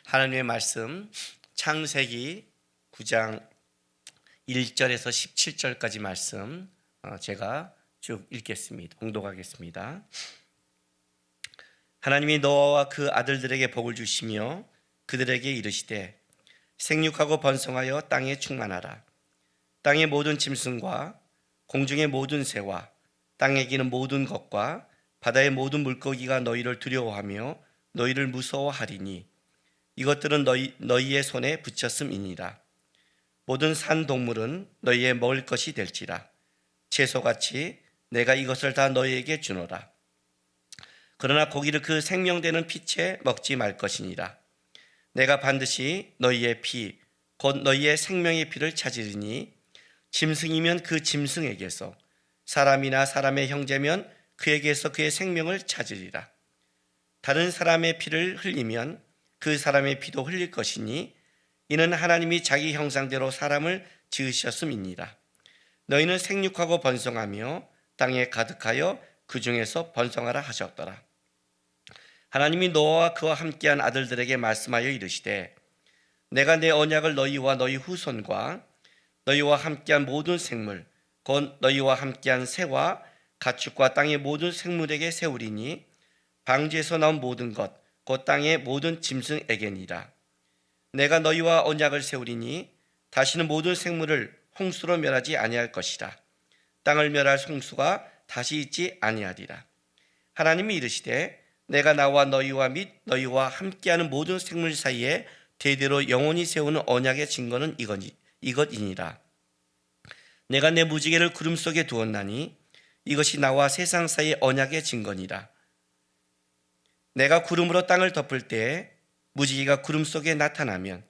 하나님의 말씀 창세기 9장 1절에서 17절까지 말씀 제가 쭉 읽겠습니다. 봉독하겠습니다. 하나님이 노아와 그 아들들에게 복을 주시며 그들에게 이르시되 생육하고 번성하여 땅에 충만하라. 땅의 모든 짐승과 공중의 모든 새와 땅에 기는 모든 것과 바다의 모든 물고기가 너희를 두려워하며 너희를 무서워하리니 이것들은 너희의 손에 붙였음이니라. 모든 산 동물은 너희의 먹을 것이 될지라. 채소같이 내가 이것을 다 너희에게 주노라. 그러나 고기를 그 생명되는 피채 먹지 말 것이니라. 내가 반드시 너희의 피 곧 너희의 생명의 피를 찾으리니 짐승이면 그 짐승에게서 사람이나 사람의 형제면 그에게서 그의 생명을 찾으리라. 다른 사람의 피를 흘리면 그 사람의 피도 흘릴 것이니 이는 하나님이 자기 형상대로 사람을 지으셨음이니라. 너희는 생육하고 번성하며 땅에 가득하여 그 중에서 번성하라 하셨더라. 하나님이 노아와 그와 함께한 아들들에게 말씀하여 이르시되 내가 내 언약을 너희와 너희 후손과 너희와 함께한 모든 생물 곧 너희와 함께한 새와 가축과 땅의 모든 생물에게 세우리니 방주에서 나온 모든 것 곧 땅의 모든 짐승에게니라. 내가 너희와 언약을 세우리니 다시는 모든 생물을 홍수로 멸하지 아니할 것이라. 땅을 멸할 홍수가 다시 있지 아니하리라. 하나님이 이르시되 내가 나와 너희와 및 너희와 함께하는 모든 생물 사이에 대대로 영원히 세우는 언약의 증거는 이것이니라. 내가 내 무지개를 구름 속에 두었나니 이것이 나와 세상 사이의 언약의 증거니라. 내가 구름으로 땅을 덮을 때에 무지개가 구름 속에 나타나면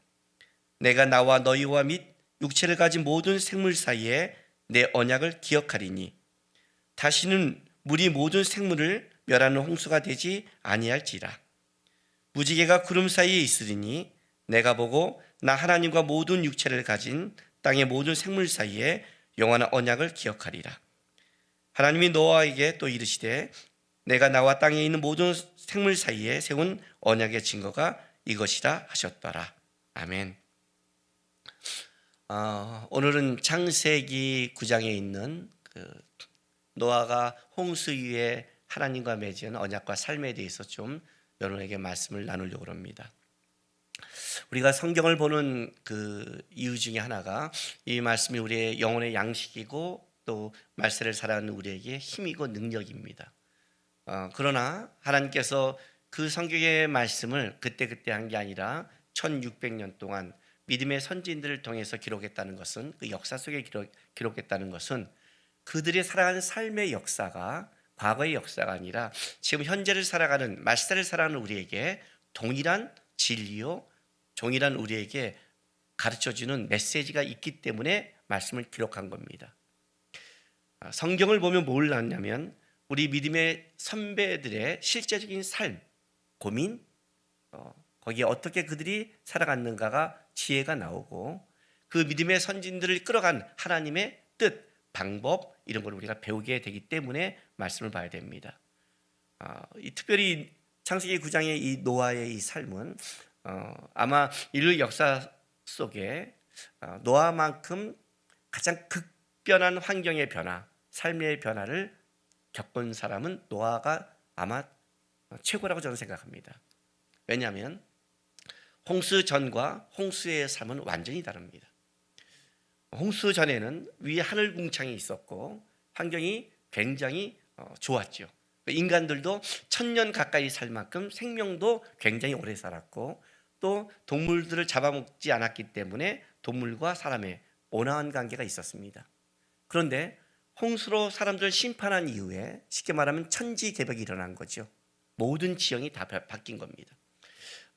내가 나와 너희와 및 육체를 가진 모든 생물 사이에 내 언약을 기억하리니 다시는 물이 모든 생물을 멸하는 홍수가 되지 아니할지라. 무지개가 구름 사이에 있으리니 내가 보고 나 하나님과 모든 육체를 가진 땅의 모든 생물 사이에 영원한 언약을 기억하리라. 하나님이 노아에게 또 이르시되 내가 나와 땅에 있는 모든 생물 사이에 세운 언약의 증거가 이것이라 하셨더라. 아멘. 오늘은 창세기 9장에 있는 노아가 홍수 위에 하나님과 맺은 언약과 삶에 대해서 좀 여러분에게 말씀을 나누려고 합니다. 우리가 성경을 보는 그 이유 중에 하나가 이 말씀이 우리의 영혼의 양식이고 또 말세를 살아가는 우리에게 힘이고 능력입니다. 그러나 하나님께서 그 성경의 말씀을 그때그때 한 게 아니라 1600년 동안 믿음의 선지인들을 통해서 기록했다는 것은 그 역사 속에 기록했다는 것은 그들이 살아가는 삶의 역사가 과거의 역사가 아니라 지금 현재를 살아가는 말세를 살아가는 우리에게 동일한 진리요 동일한 우리에게 가르쳐주는 메시지가 있기 때문에 말씀을 기록한 겁니다. 성경을 보면 뭘 나왔냐면 우리 믿음의 선배들의 실제적인 삶, 고민, 거기에 어떻게 그들이 살아갔는가가 지혜가 나오고 그 믿음의 선진들을 끌어간 하나님의 뜻, 방법 이런 걸 우리가 배우게 되기 때문에 말씀을 봐야 됩니다. 특별히 창세기 9장의 이 노아의 이 삶은 아마 인류 역사 속에 노아만큼 가장 극변한 환경의 변화, 삶의 변화를 겪은 사람은 노아가 아마 최고라고 저는 생각합니다. 왜냐하면 홍수 전과 홍수의 삶은 완전히 다릅니다. 홍수 전에는 위에 하늘 궁창이 있었고 환경이 굉장히 좋았죠. 인간들도 1000년 가까이 살 만큼 생명도 굉장히 오래 살았고 또 동물들을 잡아먹지 않았기 때문에 동물과 사람의 온화한 관계가 있었습니다. 그런데 홍수로 사람들을 심판한 이후에 쉽게 말하면 천지개벽이 일어난 거죠. 모든 지형이 다 바뀐 겁니다.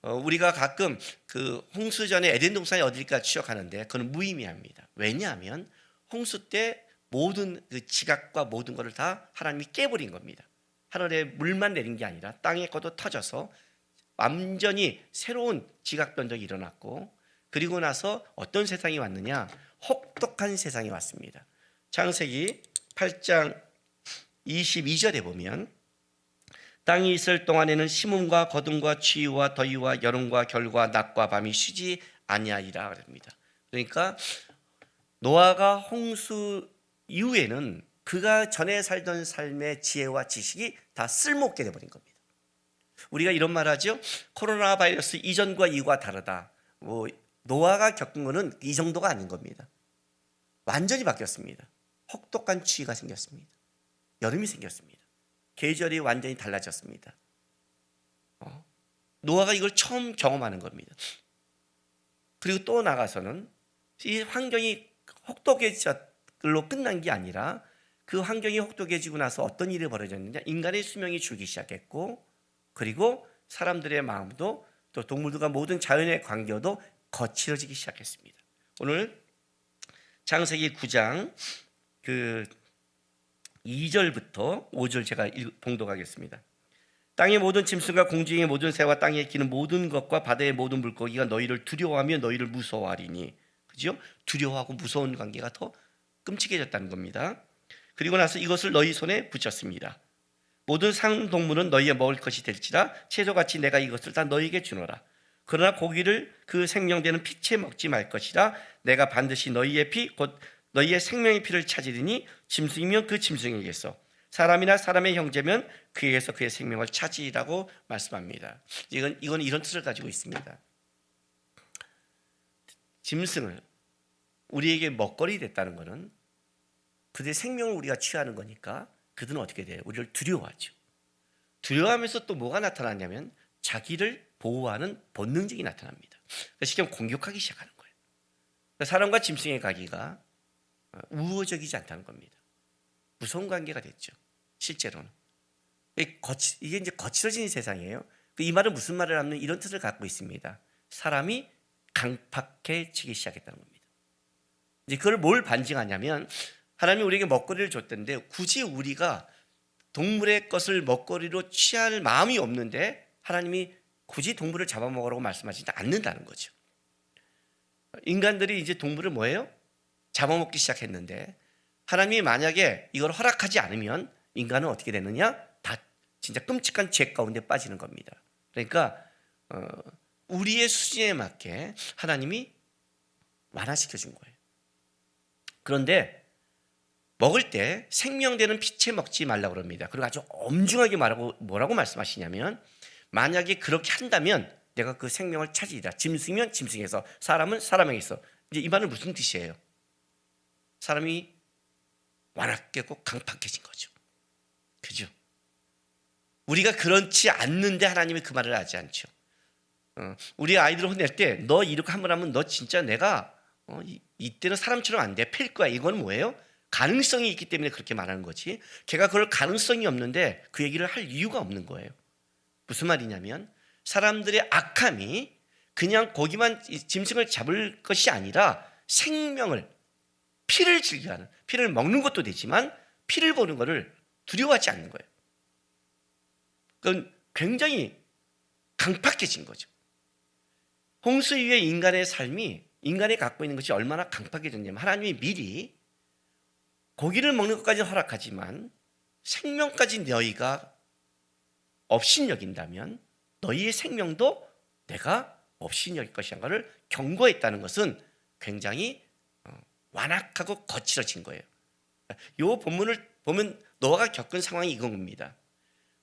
우리가 가끔 그 홍수 전에 에덴 동산이 어딜까 추적하는데 그건 무의미합니다. 왜냐하면 홍수 때 모든 그 지각과 모든 것을 다 하나님이 깨버린 겁니다. 하늘에 물만 내린 게 아니라 땅의 것도 터져서 완전히 새로운 지각 변동이 일어났고 그리고 나서 어떤 세상이 왔느냐? 혹독한 세상이 왔습니다. 창세기 8장 22절에 보면 땅이 있을 동안에는 심음과 거둠과 추위와 더위와 여름과 겨울과 낮과 밤이 쉬지 아니하리라 합니다. 그러니까 노아가 홍수 이후에는 그가 전에 살던 삶의 지혜와 지식이 다 쓸모없게 돼버린 겁니다. 우리가 이런 말 하죠. 코로나 바이러스 이전과 이후가 다르다. 노아가 겪은 거는 이 정도가 아닌 겁니다. 완전히 바뀌었습니다. 혹독한 추위가 생겼습니다. 여름이 생겼습니다. 계절이 완전히 달라졌습니다. 노아가 이걸 처음 경험하는 겁니다. 그리고 또 나가서는 이 환경이 혹독해질로 끝난 게 아니라 그 환경이 혹독해지고 나서 어떤 일이 벌어졌느냐, 인간의 수명이 줄기 시작했고, 그리고 사람들의 마음도 또 동물들과 모든 자연의 관계도 거칠어지기 시작했습니다. 오늘 창세기 9장 그 2절부터 5절 제가 봉독하겠습니다. 땅의 모든 짐승과 공중의 모든 새와 땅에 기는 모든 것과 바다의 모든 물고기가 너희를 두려워하며 너희를 무서워하리니. 그죠? 두려워하고 무서운 관계가 더 끔찍해졌다는 겁니다. 그리고 나서 이것을 너희 손에 붙였습니다. 모든 상동물은 너희의 먹을 것이 될지라 채소같이 내가 이것을 다 너희에게 주노라. 그러나 고기를 그 생명되는 피채 먹지 말 것이라. 내가 반드시 너희의 피 곧 너희의 생명의 피를 찾으리니 짐승이면 그 짐승에게서 사람이나 사람의 형제면 그에게서 그의 생명을 찾으리라고 말씀합니다. 이건 이런 뜻을 가지고 있습니다. 짐승을 우리에게 먹거리 됐다는 것은 그들의 생명을 우리가 취하는 거니까 그들은 어떻게 돼요? 우리를 두려워하죠. 두려워하면서 또 뭐가 나타나냐면 자기를 보호하는 본능적이 나타납니다. 쉽게 말하면 공격하기 시작하는 거예요. 사람과 짐승의 관계가 우호적이지 않다는 겁니다. 무서운 관계가 됐죠. 실제로는 이게 이제 거칠어진 세상이에요. 이 말은 무슨 말을 하면 이런 뜻을 갖고 있습니다. 사람이 강팍해지기 시작했다는 겁니다. 이제 그걸 뭘 반증하냐면 하나님이 우리에게 먹거리를 줬던데 굳이 우리가 동물의 것을 먹거리로 취할 마음이 없는데 하나님이 굳이 동물을 잡아먹으라고 말씀하시지 않는다는 거죠. 인간들이 이제 동물을 뭐예요? 잡아먹기 시작했는데 하나님이 만약에 이걸 허락하지 않으면 인간은 어떻게 되느냐? 다 진짜 끔찍한 죄 가운데 빠지는 겁니다. 그러니까 우리의 수준에 맞게 하나님이 완화시켜 준 거예요. 그런데 먹을 때 생명되는 피채 먹지 말라고 그럽니다. 그리고 아주 엄중하게 말하고 뭐라고 말씀하시냐면 만약에 그렇게 한다면 내가 그 생명을 찾으리라. 짐승이면 짐승에서 사람은 사람에게서. 이제 이 말은 무슨 뜻이에요? 사람이 완악하고 강팍해진 거죠. 그죠? 우리가 그렇지 않는데 하나님이 그 말을 하지 않죠. 우리 아이들을 혼낼 때 너 이렇게 한번 하면 너 진짜 내가 이때는 사람처럼 안 돼. 팰 거야. 이건 뭐예요? 가능성이 있기 때문에 그렇게 말하는 거지. 걔가 그럴 가능성이 없는데 그 얘기를 할 이유가 없는 거예요. 무슨 말이냐면 사람들의 악함이 그냥 고기만 짐승을 잡을 것이 아니라 생명을 피를 즐겨하는, 피를 먹는 것도 되지만 피를 보는 것을 두려워하지 않는 거예요. 그건 굉장히 강팍해진 거죠. 홍수 이후의 인간의 삶이 인간이 갖고 있는 것이 얼마나 강팍해졌냐면 하나님이 미리 고기를 먹는 것까지는 허락하지만 생명까지 너희가 업신여긴다면 너희의 생명도 내가 업신여길 것이라는 것을 경고했다는 것은 굉장히 완악하고 거칠어진 거예요. 이 본문을 보면 노아가 겪은 상황이 이겁니다.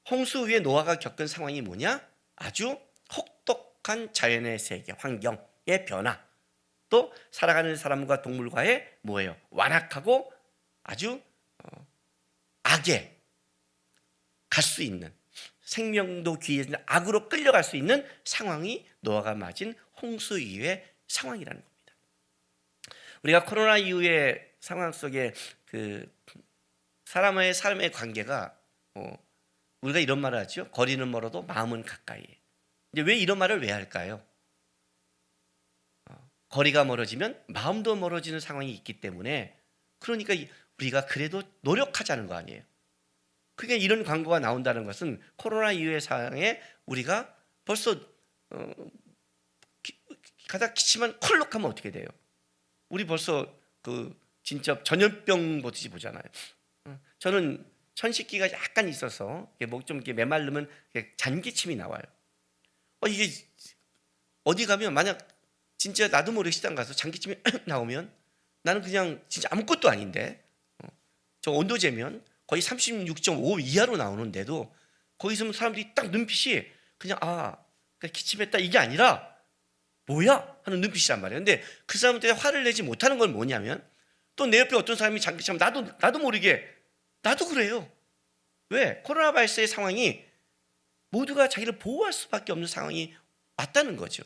홍수 후에 노아가 겪은 상황이 뭐냐? 아주 혹독한 자연의 세계, 환경의 변화, 또 살아가는 사람과 동물과의 뭐예요? 완악하고 아주 악에 갈 수 있는, 생명도 귀해진 악으로 끌려갈 수 있는 상황이 노아가 맞은 홍수 이후의 상황이라는 겁니다. 우리가 코로나 이후의 상황 속에 그 사람의 삶의 관계가 우리가 이런 말을 하죠. 거리는 멀어도 마음은 가까이. 이제 왜 이런 말을 왜 할까요? 거리가 멀어지면 마음도 멀어지는 상황이 있기 때문에, 그러니까 우리가 그래도 노력하자는 거 아니에요. 그게 이런 광고가 나온다는 것은 코로나 이후의 상황에 우리가 벌써 가장 기침한 콜록하면 어떻게 돼요? 우리 벌써 그 진짜 전염병 보듯이 보잖아요. 저는 천식기가 약간 있어서 좀 이렇게 메마르면 잔기침이 나와요. 이게 어디 가면 만약 진짜 나도 모르게 시장 가서 잔기침이 나오면 나는 그냥 진짜 아무것도 아닌데 저 온도 재면 거의 36.5 이하로 나오는데도 거기 있으면 사람들이 딱 눈빛이 그냥 그러니까 기침했다 이게 아니라 뭐야 하는 눈빛이란 말이에요. 근데 그 사람한테 화를 내지 못하는 건 뭐냐면 또 내 옆에 어떤 사람이 잔기침하면 나도 모르게 나도 그래요. 왜? 코로나 발생의 상황이 모두가 자기를 보호할 수밖에 없는 상황이 왔다는 거죠.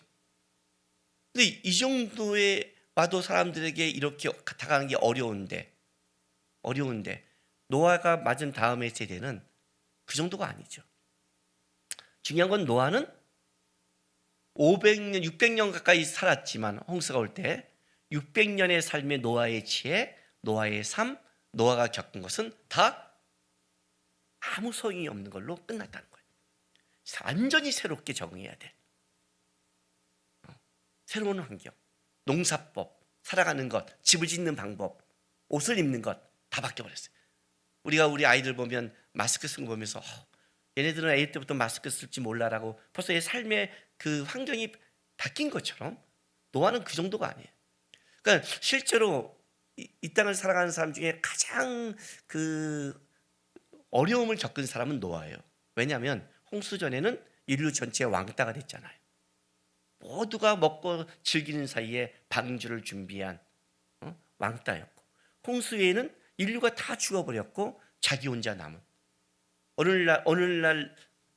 근데 이 정도에 와도 사람들에게 이렇게 다가가는 게 어려운데 노아가 맞은 다음의 세대는 그 정도가 아니죠. 중요한 건 노아는 500년, 600년 가까이 살았지만 홍수가 올 때 600년의 삶의 노아의 지혜, 노아의 삶, 노아가 겪은 것은 다 아무 소용이 없는 걸로 끝났다는 거예요. 완전히 새롭게 적응해야 돼. 새로운 환경, 농사법, 살아가는 것, 집을 짓는 방법, 옷을 입는 것 다 바뀌어버렸어요. 우리가 우리 아이들 보면 마스크 쓴 거 보면서 얘네들은 아이 때부터 마스크 쓸지 몰라라고 벌써 얘 삶의 그 환경이 바뀐 것처럼 노아는 그 정도가 아니에요. 그러니까 실제로 이 땅을 살아가는 사람 중에 가장 그 어려움을 겪은 사람은 노아예요. 왜냐하면 홍수 전에는 인류 전체의 왕따가 됐잖아요. 모두가 먹고 즐기는 사이에 방주를 준비한 왕따였고, 홍수에는 인류가 다 죽어버렸고 자기 혼자 남은 어느 날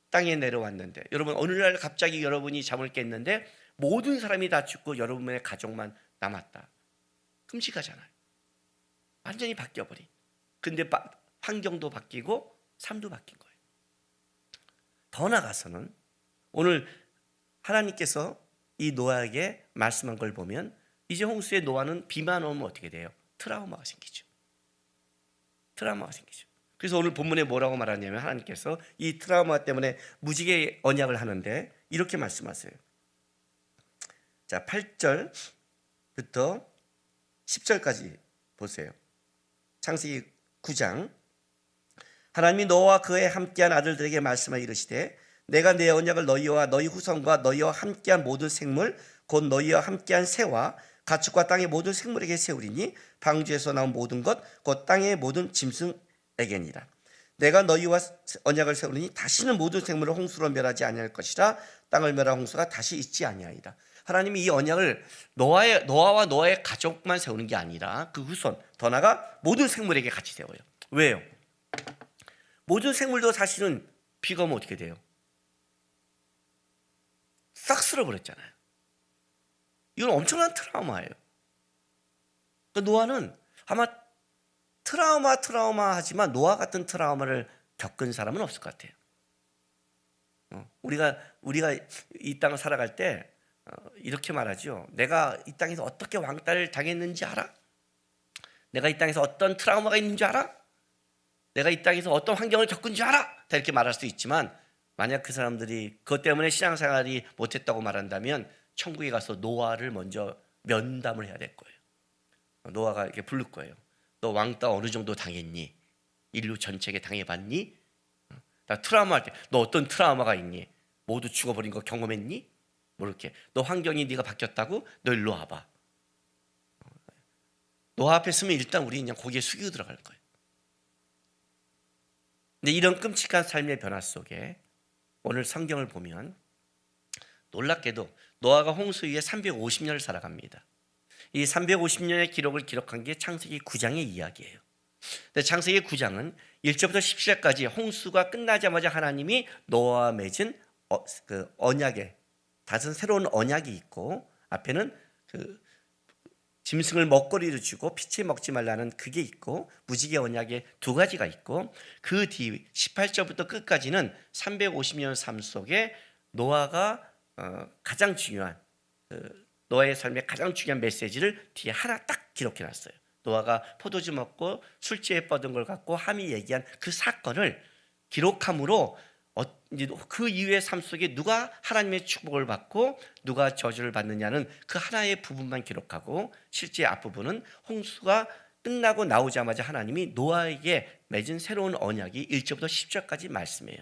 땅에 내려왔는데, 여러분 어느 날 갑자기 여러분이 잠을 깼는데 모든 사람이 다 죽고 여러분의 가족만 남았다. 끔찍하잖아요. 완전히 바뀌어버린. 근데 환경도 바뀌고 삶도 바뀐 거예요. 더 나아가서는 오늘 하나님께서 이 노아에게 말씀한 걸 보면 이제 홍수의 노아는 비만 오면 어떻게 돼요? 트라우마가 생기죠. 그래서 오늘 본문에 뭐라고 말하냐면 하나님께서 이 트라우마 때문에 무지개 언약을 하는데 이렇게 말씀하세요. 자, 8절부터 10절까지 보세요. 창세기 9장. 하나님이 노아와 그의 함께한 아들들에게 말씀하여 이르시되 내가 내 언약을 너희와 너희 후손과 너희와 함께한 모든 생물 곧 너희와 함께한 새와 가축과 땅의 모든 생물에게 세우리니 방주에서 나온 모든 것 곧 땅의 모든 짐승에게니라. 내가 너희와 언약을 세우리니 다시는 모든 생물을 홍수로 멸하지 아니할 것이라. 땅을 멸한 홍수가 다시 있지 아니하리라. 하나님이 이 언약을 노아와 노아의 가족만 세우는 게 아니라 그 후손, 더 나아가 모든 생물에게 같이 세워요. 왜요? 모든 생물도 사실은 비가 오면 어떻게 돼요? 싹 쓸어버렸잖아요. 이건 엄청난 트라우마예요. 그러니까 노아는 아마 트라우마 하지만 노아 같은 트라우마를 겪은 사람은 없을 것 같아요. 우리가 이 땅을 살아갈 때 이렇게 말하죠. 내가 이 땅에서 어떻게 왕따를 당했는지 알아? 내가 이 땅에서 어떤 트라우마가 있는지 알아? 내가 이 땅에서 어떤 환경을 겪은지 알아? 다 이렇게 말할 수 있지만 만약 그 사람들이 그것 때문에 신앙생활이 못했다고 말한다면 천국에 가서 노아를 먼저 면담을 해야 될 거예요. 노아가 이렇게 부를 거예요. 너 왕따 어느 정도 당했니? 인류 전체에 당해봤니? 나 트라우마 할 때 너 어떤 트라우마가 있니? 모두 죽어버린 거 경험했니? 뭐 이렇게 너 환경이 네가 바뀌었다고? 너 일로 와봐. 노아 앞에 서면 일단 우리 그냥 고개 숙이고 들어갈 거예요. 근데 이런 끔찍한 삶의 변화 속에 오늘 성경을 보면 놀랍게도 노아가 홍수 위에 350년을 살아갑니다. 이 350년의 기록을 기록한 게 창세기 9장의 이야기예요. 근데 창세기 9장은 1절부터 17절까지 홍수가 끝나자마자 하나님이 노아와 맺은 그 언약에 다른 새로운 언약이 있고 앞에는 그 짐승을 먹거리로 주고 피치 먹지 말라는 그게 있고 무지개 언약에 두 가지가 있고 그 뒤 18절부터 끝까지는 350년 삶 속에 노아가 가장 중요한 노아의 삶의 가장 중요한 메시지를 뒤에 하나 딱 기록해놨어요. 노아가 포도주 먹고 술집에 뻗은 걸 갖고 함이 얘기한 그 사건을 기록함으로 그 이후의 삶 속에 누가 하나님의 축복을 받고 누가 저주를 받느냐는 그 하나의 부분만 기록하고 실제 앞부분은 홍수가 끝나고 나오자마자 하나님이 노아에게 맺은 새로운 언약이 1절부터 10절까지 말씀이에요.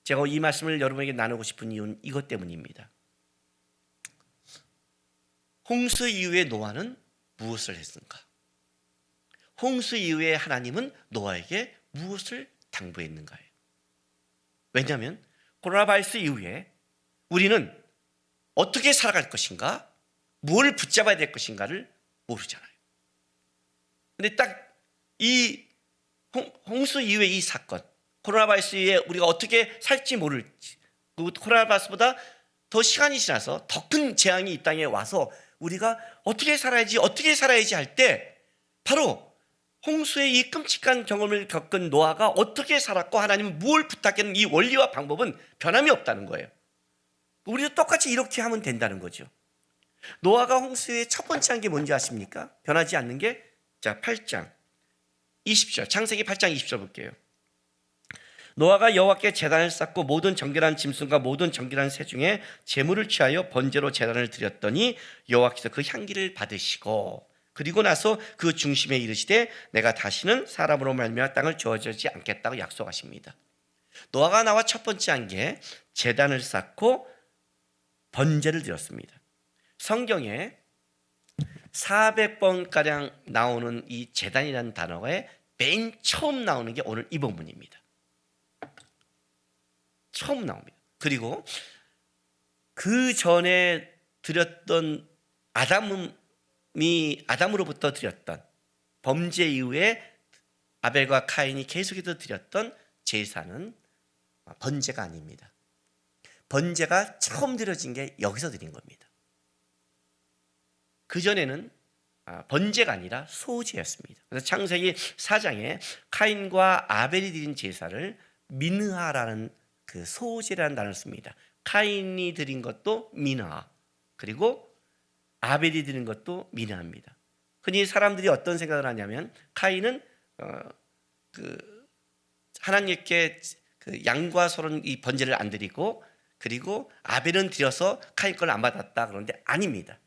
제가 이 말씀을 여러분에게 나누고 싶은 이유는 이것 때문입니다. 홍수 이후에 노아는 무엇을 했는가? 홍수 이후에 하나님은 노아에게 무엇을 당부했는가요? 왜냐하면 코로나 바이러스 이후에 우리는 어떻게 살아갈 것인가, 뭘 붙잡아야 될 것인가를 모르잖아요. 근데 딱 이 홍수 이후에 이 사건, 코로나 바이러스 이후에 우리가 어떻게 살지 모를지, 그리고 코로나 바이러스보다 더 시간이 지나서 더 큰 재앙이 이 땅에 와서 우리가 어떻게 살아야지 할 때 바로 홍수의 이 끔찍한 경험을 겪은 노아가 어떻게 살았고 하나님은 무엇을 부탁했는 이 원리와 방법은 변함이 없다는 거예요. 우리도 똑같이 이렇게 하면 된다는 거죠. 노아가 홍수의 첫 번째 한 게 뭔지 아십니까? 변하지 않는 게, 자, 8장 20절, 창세기 8장 20절 볼게요. 노아가 여호와께 제단을 쌓고 모든 정결한 짐승과 모든 정결한 새 중에 제물을 취하여 번제로 제단을 드렸더니 여호와께서 그 향기를 받으시고, 그리고 나서 그 중심에 이르시되 내가 다시는 사람으로 말미암아 땅을 저주하지 않겠다고 약속하십니다. 노아가 나와 첫 번째 한 게 제단을 쌓고 번제를 드렸습니다. 성경에 400번가량 나오는 이 제단이라는 단어가 맨 처음 나오는 게 오늘 이 본문입니다. 처음 나옵니다. 그리고 그 전에 드렸던 아담으로부터 드렸던 범죄 이후에 아벨과 카인이 계속해서 드렸던 제사는 번제가 아닙니다. 번제가 처음 드려진 게 여기서 드린 겁니다. 그전에는 번제가 아니라 소제였습니다. 그래서 창세기 4장에 카인과 아벨이 드린 제사를 민하라는 그 소제라는 단어를 씁니다. 카인이 드린 것도 민하, 그리고 아벨이 드린 것도 민하입니다. 흔히 사람들이 어떤 생각을 하냐면 카인은 하나님께 그 양과 소는 이 번제를 안 드리고, 그리고 아벨은 드려서 카인 걸 안 받았다. 그런데 아닙니다.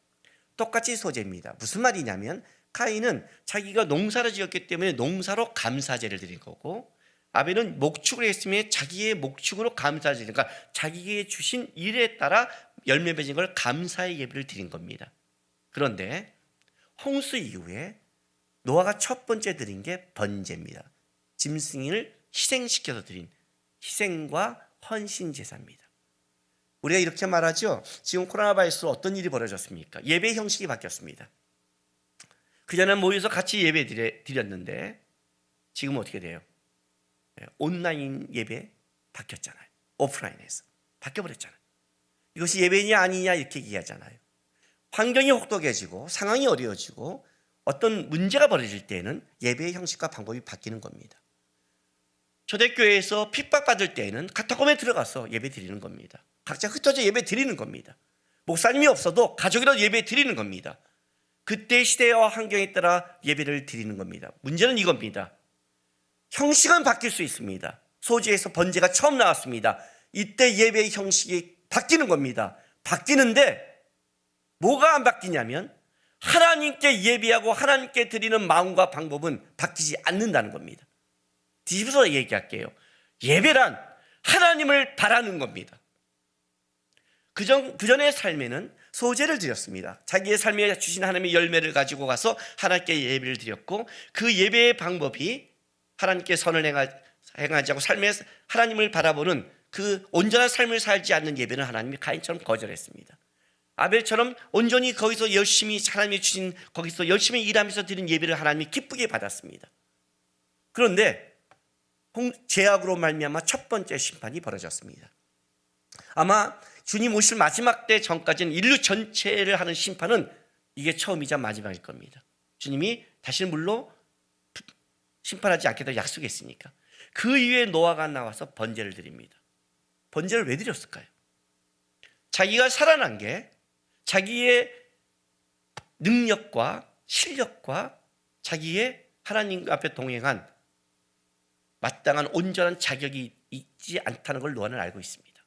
똑같이 소제입니다. 무슨 말이냐면 카인은 자기가 농사를 지었기 때문에 농사로 감사제를 드린 거고, 아벨은 목축을 했으면 자기의 목축으로 감사제를, 그러니까 자기에게 주신 일에 따라 열매 맺은 걸 감사의 예배를 드린 겁니다. 그런데 홍수 이후에 노아가 첫 번째 드린 게 번제입니다. 짐승을 희생시켜서 드린 희생과 헌신 제사입니다. 우리가 이렇게 말하죠. 지금 코로나 바이러스로 어떤 일이 벌어졌습니까? 예배 형식이 바뀌었습니다. 그전에는 모여서 같이 예배 드렸는데 지금 어떻게 돼요? 온라인 예배 바뀌었잖아요. 오프라인에서 바뀌어버렸잖아요. 이것이 예배냐 아니냐 이렇게 얘기하잖아요. 환경이 혹독해지고 상황이 어려워지고 어떤 문제가 벌어질 때에는 예배의 형식과 방법이 바뀌는 겁니다. 초대교회에서 핍박받을 때에는 카타콤에 들어가서 예배 드리는 겁니다. 각자 흩어져 예배 드리는 겁니다. 목사님이 없어도 가족이라도 예배 드리는 겁니다. 그때 시대와 환경에 따라 예배를 드리는 겁니다. 문제는 이겁니다. 형식은 바뀔 수 있습니다. 소지에서 번제가 처음 나왔습니다. 이때 예배의 형식이 바뀌는 겁니다. 바뀌는데 뭐가 안 바뀌냐면 하나님께 예배하고 하나님께 드리는 마음과 방법은 바뀌지 않는다는 겁니다. 뒤집어서 얘기할게요. 예배란 하나님을 바라는 겁니다. 그전의 삶에는 소제를 드렸습니다. 자기의 삶에 주신 하나님의 열매를 가지고 가서 하나님께 예배를 드렸고, 그 예배의 방법이 하나님께 선을 행하지 않고 삶에 하나님을 바라보는 그 온전한 삶을 살지 않는 예배는 하나님이 가인처럼 거절했습니다. 아벨처럼 온전히 거기서 열심히 하나님이 주신 거기서 열심히 일하면서 드린 예배를 하나님이 기쁘게 받았습니다. 그런데 죄악으로 말미암아 첫 번째 심판이 벌어졌습니다. 아마 주님 오실 마지막 때 전까지는 인류 전체를 하는 심판은 이게 처음이자 마지막일 겁니다. 주님이 다시는 물로 심판하지 않겠다고 약속했으니까. 그 이후에 노아가 나와서 번제를 드립니다. 번제를 왜 드렸을까요? 자기가 살아난 게 자기의 능력과 실력과 자기의 하나님 앞에 동행한 마땅한 온전한 자격이 있지 않다는 걸 노아는 알고 있습니다.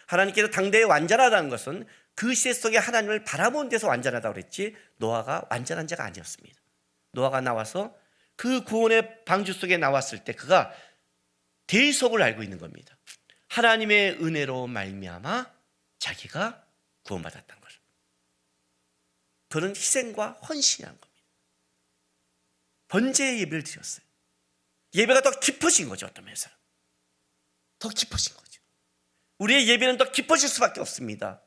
하나님께서 당대에 완전하다는 것은 그 시대 속에 하나님을 바라보는 데서 완전하다고 그랬지 노아가 완전한 자가 아니었습니다. 노아가 나와서 그 구원의 방주 속에 나왔을 때 그가 대속을 알고 있는 겁니다. 하나님의 은혜로 말미암아 자기가 구원받았다는 것을. 그런 희생과 헌신이라는 겁니다. 번제의 예배를 드렸어요. 예배가 더 깊어진 거죠. 어떤 면에서는 더 깊어진 거죠. 우리의 예배는 더 깊어질 수밖에 없습니다.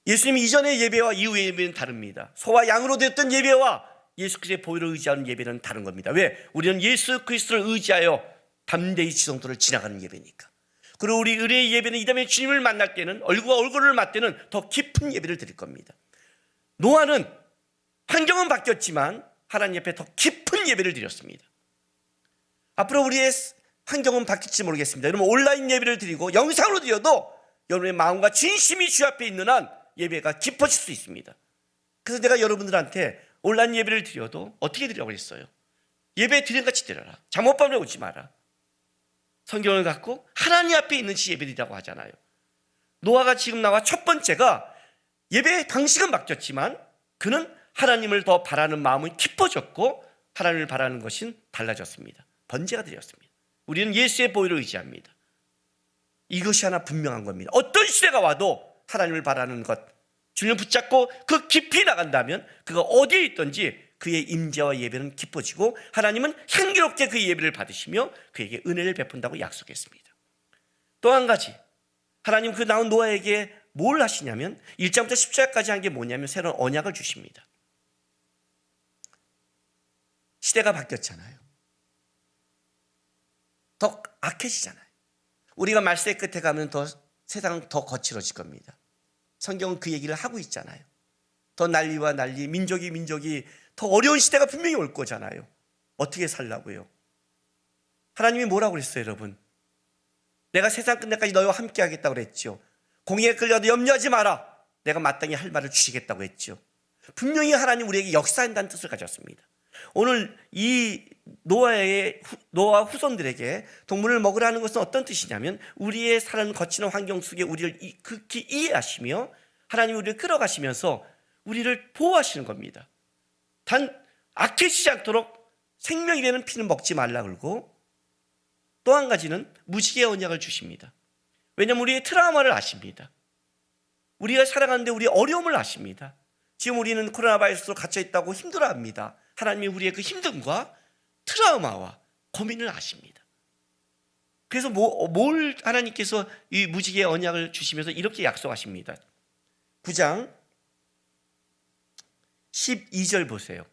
예수님 이전의 예배와 이후의 예배는 다릅니다. 소와 양으로 드렸던 예배와 예수 그리스도의 보혈을 의지하는 예배는 다른 겁니다. 왜? 우리는 예수 그리스도를 의지하여 담대히 지성도를 지나가는 예배니까. 그리고 우리 의뢰의 예배는 이 다음에 주님을 만날 때는 얼굴과 얼굴을 맞대는 더 깊은 예배를 드릴 겁니다. 노아는 환경은 바뀌었지만 하나님 옆에 더 깊은 예배를 드렸습니다. 앞으로 우리의 환경은 바뀔지 모르겠습니다. 여러분 온라인 예배를 드리고 영상으로 드려도 여러분의 마음과 진심이 주 앞에 있는 한 예배가 깊어질 수 있습니다. 그래서 내가 여러분들한테 온라인 예배를 드려도 어떻게 드리라고 했어요? 예배 드린 같이 드려라. 잠옷밤에 오지 마라. 성경을 갖고 하나님 앞에 있는 시 예배드리라고 하잖아요. 노아가 지금 나와 첫 번째가 예배의 방식은 바뀌었지만 그는 하나님을 더 바라는 마음은 깊어졌고 하나님을 바라는 것은 달라졌습니다. 번제가 되었습니다. 우리는 예수의 보혈을 의지합니다. 이것이 하나 분명한 겁니다. 어떤 시대가 와도 하나님을 바라는 것, 주님을 붙잡고 그 깊이 나간다면 그가 어디에 있든지 그의 임재와 예배는 깊어지고 하나님은 향기롭게 그의 예배를 받으시며 그에게 은혜를 베푼다고 약속했습니다. 또 한 가지, 하나님 그 나온 노아에게 뭘 하시냐면 1장부터 10절까지 한 게 뭐냐면 새로운 언약을 주십니다. 시대가 바뀌었잖아요. 더 악해지잖아요. 우리가 말세 끝에 가면 더 세상은 더 거칠어질 겁니다. 성경은 그 얘기를 하고 있잖아요. 더 난리와 난리, 민족이 더 어려운 시대가 분명히 올 거잖아요. 어떻게 살라고요? 하나님이 뭐라고 그랬어요, 여러분? 내가 세상 끝날까지 너희와 함께 하겠다고 그랬죠. 공의에 끌려도 염려하지 마라. 내가 마땅히 할 말을 주시겠다고 했죠. 분명히 하나님 우리에게 역사한다는 뜻을 가졌습니다. 오늘 이 노아 후손들에게 동물을 먹으라는 것은 어떤 뜻이냐면 우리의 사는 거치는 환경 속에 우리를 극히 이해하시며 하나님이 우리를 끌어가시면서 우리를 보호하시는 겁니다. 단 악해지지 않도록 생명이 되는 피는 먹지 말라 그러고 또 한 가지는 무지개의 언약을 주십니다. 왜냐하면 우리의 트라우마를 아십니다. 우리가 살아가는데 우리의 어려움을 아십니다. 지금 우리는 코로나 바이러스로 갇혀있다고 힘들어합니다. 하나님이 우리의 그 힘듦과 트라우마와 고민을 아십니다. 그래서 뭘 하나님께서 이 무지개의 언약을 주시면서 이렇게 약속하십니다. 9장 12절 보세요.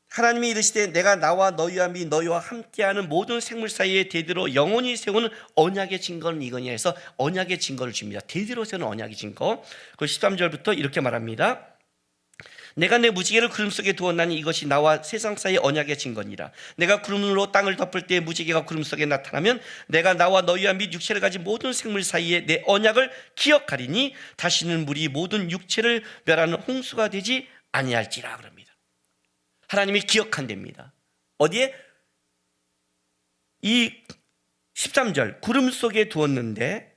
하나님이 이르시되 내가 나와 너희와 및 너희와 함께하는 모든 생물 사이에 대대로 영원히 세우는 언약의 증거는 이거냐 해서 언약의 증거를 줍니다. 대대로 세우는 언약의 증거. 그 13절부터 이렇게 말합니다. 내가 내 무지개를 구름 속에 두었나니 이것이 나와 세상 사이의 언약의 증거니라. 내가 구름으로 땅을 덮을 때 무지개가 구름 속에 나타나면 내가 나와 너희와 및 육체를 가진 모든 생물 사이에 내 언약을 기억하리니 다시는 물이 모든 육체를 멸하는 홍수가 되지 아니할지라 그럽니다. 하나님이 기억한답니다. 어디에? 이 13절 구름 속에 두었는데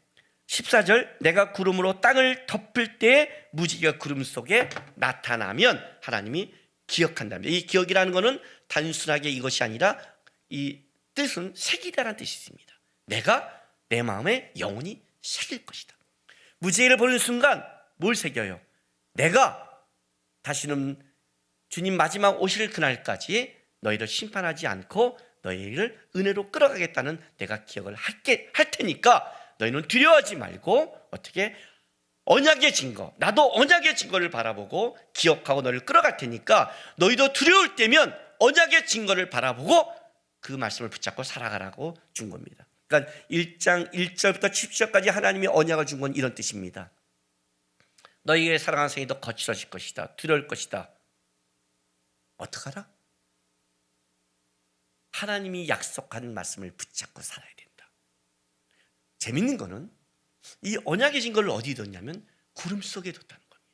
14절 내가 구름으로 땅을 덮을 때 무지개가 구름 속에 나타나면 하나님이 기억한답니다. 이 기억이라는 것은 단순하게 이것이 아니라 이 뜻은 새기다라는 뜻이 있습니다. 내가 내 마음에 영원히 새길 것이다. 무지개를 보는 순간 뭘 새겨요? 내가 다시는 주님 마지막 오실 그날까지 너희를 심판하지 않고 너희를 은혜로 끌어가겠다는 내가 기억을 할 테니까 너희는 두려워하지 말고 어떻게 언약의 증거, 나도 언약의 증거를 바라보고 기억하고 너희를 끌어갈 테니까 너희도 두려울 때면 언약의 증거를 바라보고 그 말씀을 붙잡고 살아가라고 준 겁니다. 그러니까 1장 1절부터 10절까지 하나님이 언약을 준 건 이런 뜻입니다. 너희의 살아가는 생이 더 거칠어질 것이다. 두려울 것이다. 어떡하라? 하나님이 약속한 말씀을 붙잡고 살아야 된다. 재밌는 거는 이 언약의 증거를 어디에 뒀냐면 구름 속에 뒀다는 겁니다.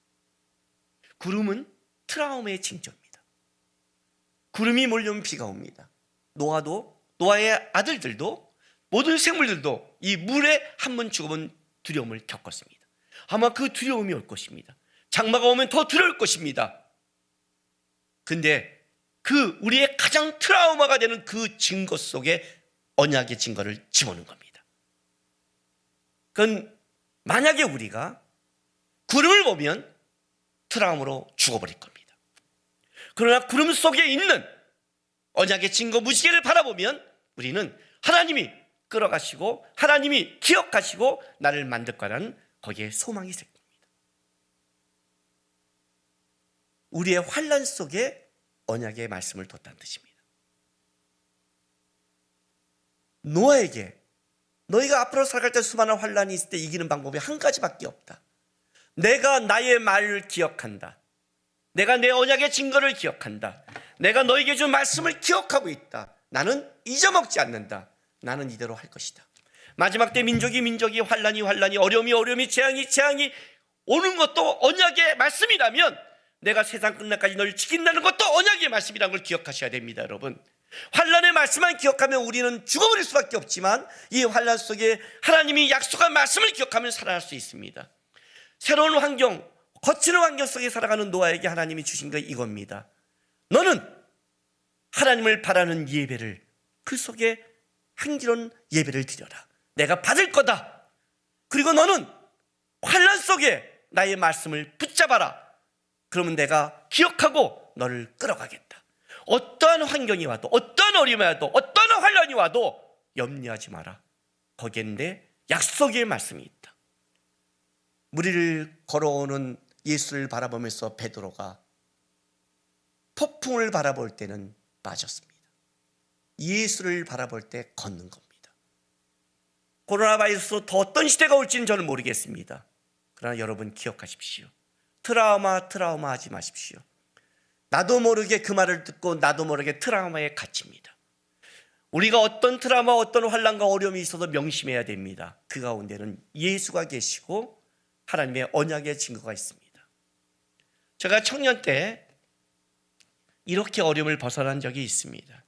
구름은 트라우마의 징조입니다. 구름이 몰려오면 비가 옵니다. 노아의 아들들도 모든 생물들도 이 물에 한 번 죽어본 두려움을 겪었습니다. 아마 그 두려움이 올 것입니다. 장마가 오면 더 두려울 것입니다. 근데 그 우리의 가장 트라우마가 되는 그 증거 속에 언약의 증거를 집어넣은 겁니다. 그건 만약에 우리가 구름을 보면 트라우마로 죽어버릴 겁니다. 그러나 구름 속에 있는 언약의 증거 무지개를 바라보면 우리는 하나님이 끌어가시고 하나님이 기억하시고 나를 만들 거라는 거기에 소망이 생깁니다. 우리의 환난 속에 언약의 말씀을 뒀다는 뜻입니다. 노아에게 너희가 앞으로 살아갈 때 수많은 환난이 있을 때 이기는 방법이 한 가지밖에 없다. 내가 나의 말을 기억한다. 내가 내 언약의 증거를 기억한다. 내가 너에게 준 말씀을 기억하고 있다. 나는 잊어먹지 않는다. 나는 이대로 할 것이다. 마지막 때 민족이 환난이 어려움이 재앙이 오는 것도 언약의 말씀이라면 내가 세상 끝날까지 널 지킨다는 것도 언약의 말씀이라는 걸 기억하셔야 됩니다. 여러분, 환난의 말씀만 기억하면 우리는 죽어버릴 수밖에 없지만 이 환난 속에 하나님이 약속한 말씀을 기억하면 살아날 수 있습니다. 새로운 환경, 거치는 환경 속에 살아가는 노아에게 하나님이 주신 게 이겁니다. 너는 하나님을 바라는 예배를, 그 속에 향기로운 예배를 드려라. 내가 받을 거다. 그리고 너는 환난 속에 나의 말씀을 붙잡아라. 그러면 내가 기억하고 너를 끌어가겠다. 어떠한 환경이 와도, 어떠한 어려움이 와도, 어떠한 환난이 와도 염려하지 마라. 거기엔 내 약속의 말씀이 있다. 무리를 걸어오는 예수를 바라보면서 베드로가 폭풍을 바라볼 때는 빠졌습니다. 예수를 바라볼 때 걷는 겁니다. 코로나 바이러스로 더 어떤 시대가 올지는 저는 모르겠습니다. 그러나 여러분 기억하십시오. 트라우마 하지 마십시오. 나도 모르게 그 말을 듣고 나도 모르게 트라우마에 갇힙니다. 우리가 어떤 트라우마, 어떤 환난과 어려움이 있어도 명심해야 됩니다. 그 가운데는 예수가 계시고 하나님의 언약의 증거가 있습니다. 제가 청년 때 이렇게 어려움을 벗어난 적이 있습니다.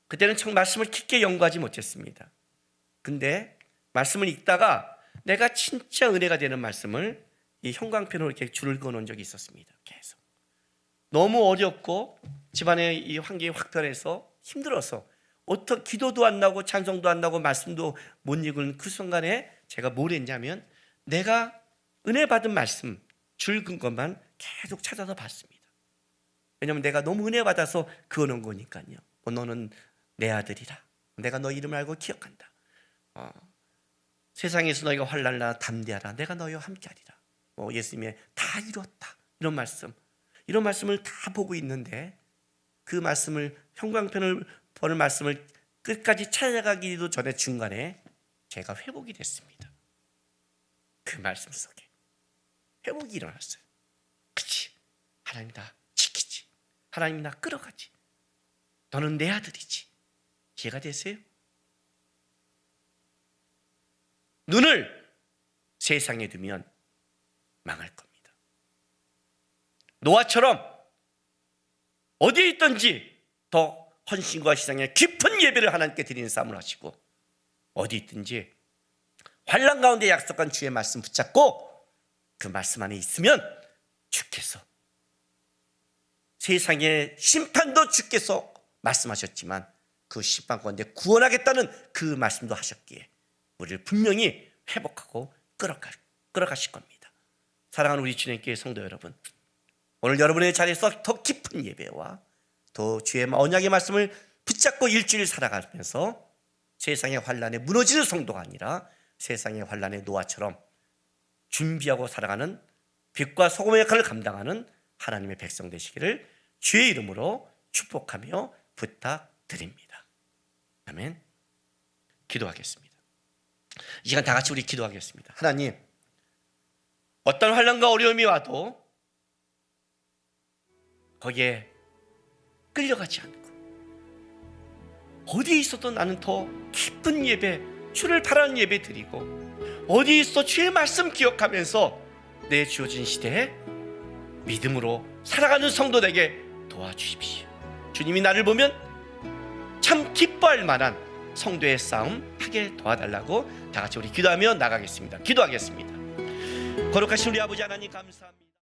그때는 참 말씀을 깊게 연구하지 못했습니다. 근데 말씀을 읽다가 내가 진짜 은혜가 되는 말씀을 이 형광펜으로 이렇게 줄을 그어놓은 적이 있었습니다. 계속 너무 어렵고 집안의 이 환경이 확 변해서 힘들어서 어떻게 기도도 안 나고 찬송도 안 나고 말씀도 못 읽은 그 순간에 제가 뭘 했냐면 내가 은혜 받은 말씀 줄 긋은 것만 계속 찾아서 봤습니다. 왜냐하면 내가 너무 은혜 받아서 그어놓은 거니까요. 너는 내 아들이라. 내가 너 이름을 알고 기억한다. 세상에서 너희가 환난을 나 담대하라. 내가 너희와 함께하리라. 예수님의 다 이뤘다. 이런 말씀을 다 보고 있는데 그 말씀을 형광펜을 보는 말씀을 끝까지 찾아가기도 전에 중간에 제가 회복이 됐습니다. 그 말씀 속에 회복이 일어났어요. 그치? 하나님 나 지키지. 하나님 나 끌어가지. 너는 내 아들이지. 이해가 되세요? 눈을 세상에 두면 망할 겁니다. 노아처럼 어디에 있든지 더 헌신과 희생의 깊은 예배를 하나님께 드리는 삶을 하시고 어디 있든지 환난 가운데 약속한 주의 말씀 붙잡고 그 말씀 안에 있으면 주께서 세상의 심판도 주께서 말씀하셨지만 그 심판 가운데 구원하겠다는 그 말씀도 하셨기에 우리를 분명히 회복하고 끌어가실 겁니다. 사랑하는 우리 주님께 성도 여러분, 오늘 여러분의 자리에서 더 깊은 예배와 더 주의 언약의 말씀을 붙잡고 일주일 살아가면서 세상의 환난에 무너지는 성도가 아니라 세상의 환난의 노아처럼 준비하고 살아가는 빛과 소금의 역할을 감당하는 하나님의 백성 되시기를 주의 이름으로 축복하며 부탁드립니다. 아멘. 기도하겠습니다. 이 시간 다 같이 우리 기도하겠습니다. 하나님, 어떤 환난과 어려움이 와도 거기에 끌려가지 않고 어디 있어도 나는 더 깊은 예배, 주를 바라는 예배 드리고 어디 있어 주의 말씀 기억하면서 내 주어진 시대에 믿음으로 살아가는 성도에게 도와주십시오. 주님이 나를 보면 참 기뻐할 만한 성도의 싸움 하게 도와달라고 다 같이 우리 기도하며 나가겠습니다. 기도하겠습니다. 거룩하신 우리 아버지 하나님 감사합니다.